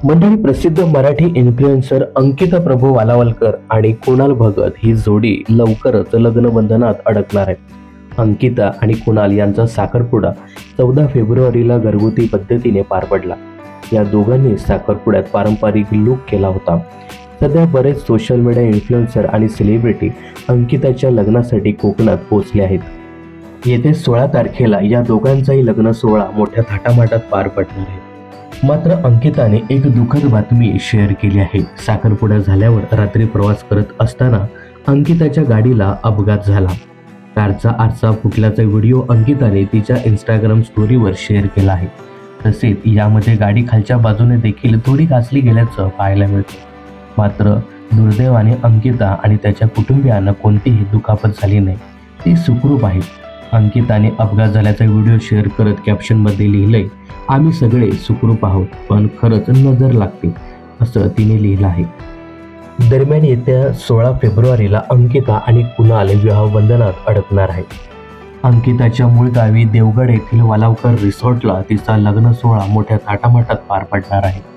मंडळी, प्रसिद्ध मराठी इन्फ्लुएन्सर अंकिता प्रभू वालावलकर आणि कुणाल भगत ही जोडी लवकरच लग्नबंधनात अडकणार आहे. अंकिता आणि कुणाल यांचा साखरपुडा 14 फेब्रुवारीला घरगुती पद्धतीने पार पडला. या दोघांनी साखरपुड्यात पारंपरिक लुक केला होता. सध्या बरेच सोशल मीडिया इन्फ्लुएन्सर आणि सेलिब्रिटी अंकिताच्या लग्नासाठी कोकणात पोहोचले आहेत. येत्या 16 तारखेला या दोघांचाही लग्न सोहळा मोठ्या थाटामाटात पार पडणार आहे. मात्र अंकिताने एक दुःखद बातमी शेअर केली आहे. साखरपुडा झाल्यावर रात्री प्रवास करत असताना अंकिताच्या गाडीला अपघात झाला. कारचा आरसा फुटल्याचा व्हिडिओ अंकिताने तिच्या इंस्टाग्राम स्टोरीवर शेअर केला आहे. तसेच यामध्ये गाडी खालच्या बाजूने देखील थोडी घासली गेल्याचं पाहायला मिळतं. मात्र दुर्दैवाने अंकिता आणि त्याच्या कुटुंबियांना कोणतीही दुखापत झाली नाही. ती सुखरूप आहे. अंकिताने अपघात झाल्याचा व्हिडिओ शेअर करत कॅप्शनमध्ये लिहिलंय, आम्ही सगळे सुखरूप आहोत, पण खरंच नजर लागते, असं तिने लिहिलं आहे. दरम्यान येत्या 16 फेब्रुवारीला अंकिता आणि कुणाल विवाहबंधनात अडकणार आहे. अंकिताच्या मूळ गावी देवगड येथील वालावकर रिसॉर्टला तिचा लग्न सोहळा मोठ्या थाटामाटात पार पडणार आहे.